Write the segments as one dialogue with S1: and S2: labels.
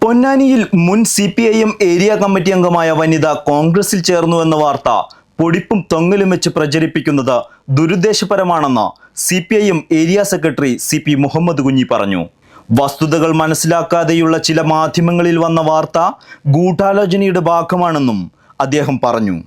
S1: പൊന്നാനിയിൽ മുൻ CPIM area committee അംഗമായ വനിത കോൺഗ്രസിൽ ചേർന്നുവെന്ന വാർത്ത പൊടിപ്പും തൊങ്ങലും വെച്ച് പ്രചരിപ്പിക്കുന്നത് ദുരുദ്ദേശപരമാണെന്ന് CPIM area secretary CP Muhammad Kunhi പറഞ്ഞു. വസ്തുതകൾ മനസ്സിലാക്കാതെയുള്ള ചില മാധ്യമങ്ങളിൽ വന്ന വാർത്ത ഗൂഢാലോചനയുടെ ഭാഗമാണെന്നും അദ്ദേഹം പറഞ്ഞു.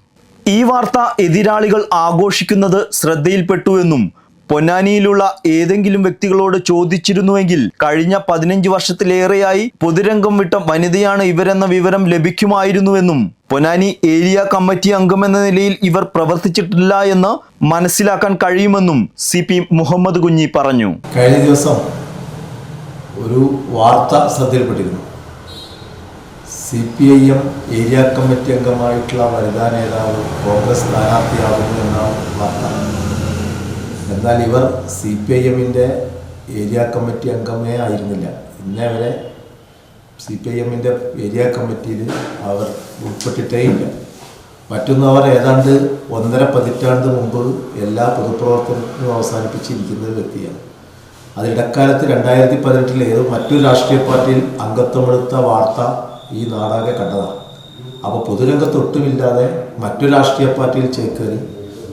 S1: ഈ വാർത്ത എതിരാളികൾ ആഘോഷിക്കുന്നത് ശ്രദ്ധയിൽപ്പെട്ടുവെന്നും പൊന്നാനിയിലുള്ള ഏതെങ്കിലും വ്യക്തികളോട് ചോദിച്ചിരുന്നുവെങ്കിൽ കഴിഞ്ഞ 15 വർഷത്തിലേറെയായി പൊതുരംഗം വിട്ട വനിതയാണ് ഇവരെന്ന വിവരം ലഭിക്കുമായിരുന്നുവെന്നും പൊന്നാനി ഏരിയ കമ്മിറ്റി അംഗമെന്ന നിലയിൽ ഇവർ പ്രവർത്തിച്ചിട്ടില്ല എന്ന് മനസ്സിലാക്കാൻ കഴിയുമെന്നും CP മുഹമ്മദ് കുഞ്ഞി പറഞ്ഞു.
S2: കഴിഞ്ഞ ദിവസം ഒരു വാർത്ത ശ്രദ്ധയിൽപ്പെട്ടിരുന്നു. CPIM ഏരിയ കമ്മിറ്റി അംഗമായിട്ടുള്ള വനിതാ നേതാവ് കോൺഗ്രസ് സ്ഥാനാർത്ഥിയാകുന്നു എന്ന വാർത്ത. എന്നാൽ ഇവർ CPIMൻ്റെ ഏരിയ കമ്മിറ്റി അംഗമേ ആയിരുന്നില്ല. ഇന്നേ വരെ CPIMൻ്റെ ഏരിയ കമ്മിറ്റിയിൽ അവർ ഉൾപ്പെട്ടിട്ടേ ഇല്ല. മറ്റൊന്ന്, അവർ ഏതാണ്ട് 1.5 പതിറ്റാണ്ട് മുമ്പ് എല്ലാ പൊതുപ്രവർത്തനവും അവസാനിപ്പിച്ചിരിക്കുന്ന ഒരു വ്യക്തിയാണ്. അത് ഇടക്കാലത്ത് 2018 മറ്റൊരു രാഷ്ട്രീയ പാർട്ടിയിൽ അംഗത്വമെടുത്ത വാർത്ത ഈ നാടാകെ കണ്ടതാണ്. അപ്പോൾ പൊതുരംഗത്ത് ഒട്ടുമില്ലാതെ മറ്റൊരു രാഷ്ട്രീയ പാർട്ടിയിൽ ചേക്കേറി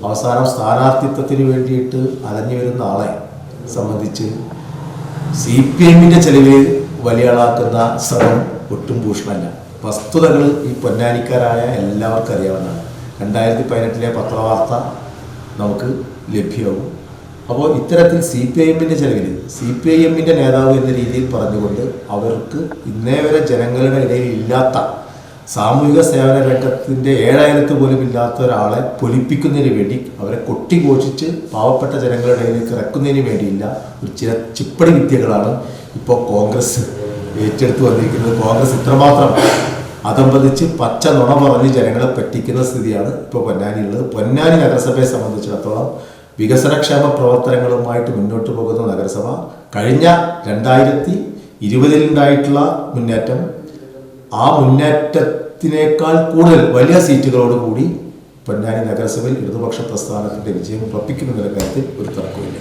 S2: അവസാനം സ്ഥാനാർത്ഥിത്വത്തിന് വേണ്ടിയിട്ട് അലഞ്ഞു വരുന്ന ആളെ സംബന്ധിച്ച് CPIMൻ്റെ ചെലവിൽ വലിയാളാക്കുന്ന ശ്രമം ഒട്ടും ഭൂഷണമല്ല. വസ്തുതകൾ ഈ പൊന്നാനിക്കാരായ എല്ലാവർക്കും അറിയാവുന്നതാണ്. 2018 പത്രവാർത്ത നമുക്ക് ലഭ്യമാവും. അപ്പോൾ ഇത്തരത്തിൽ CPIMൻ്റെ ചെലവിൽ CPIMൻ്റെ നേതാവ് എന്ന രീതിയിൽ പറഞ്ഞുകൊണ്ട് അവർക്ക് ഇന്നേ വരെ ജനങ്ങളുടെ ഇടയിൽ ഇല്ലാത്ത സാമൂഹിക സേവന രംഗത്തിൻ്റെ 7 അയലത്ത് പോലും ഇല്ലാത്ത ഒരാളെ പൊലിപ്പിക്കുന്നതിന് വേണ്ടി അവരെ കൊട്ടിഘോഷിച്ച് പാവപ്പെട്ട ജനങ്ങളുടെ ഇടയിലേക്ക് ഇറക്കുന്നതിന് വേണ്ടിയില്ല ഒരു ചില ചിപ്പടി വിദ്യകളാണ് ഇപ്പോൾ കോൺഗ്രസ് ഏറ്റെടുത്ത് വന്നിരിക്കുന്നത്. കോൺഗ്രസ് ഇത്രമാത്രം അതമ്പതിച്ച് പച്ച നുണ പറഞ്ഞ് ജനങ്ങളെ പറ്റിക്കുന്ന സ്ഥിതിയാണ് ഇപ്പോൾ പൊന്നാനിയുള്ളത്. പൊന്നാനി നഗരസഭയെ സംബന്ധിച്ചിടത്തോളം വികസനക്ഷേമ പ്രവർത്തനങ്ങളുമായിട്ട് മുന്നോട്ട് പോകുന്ന നഗരസഭ കഴിഞ്ഞ 2020 മുന്നേറ്റം, ആ മുന്നേറ്റത്തിനേക്കാൾ കൂടുതൽ വലിയ സീറ്റുകളോടുകൂടി പൊന്നാനി നഗരസഭയിൽ ഇടതുപക്ഷ പ്രസ്ഥാനത്തിൻ്റെ വിജയം ഉറപ്പിക്കുന്ന കാര്യത്തിൽ ഒരു തർക്കമില്ല.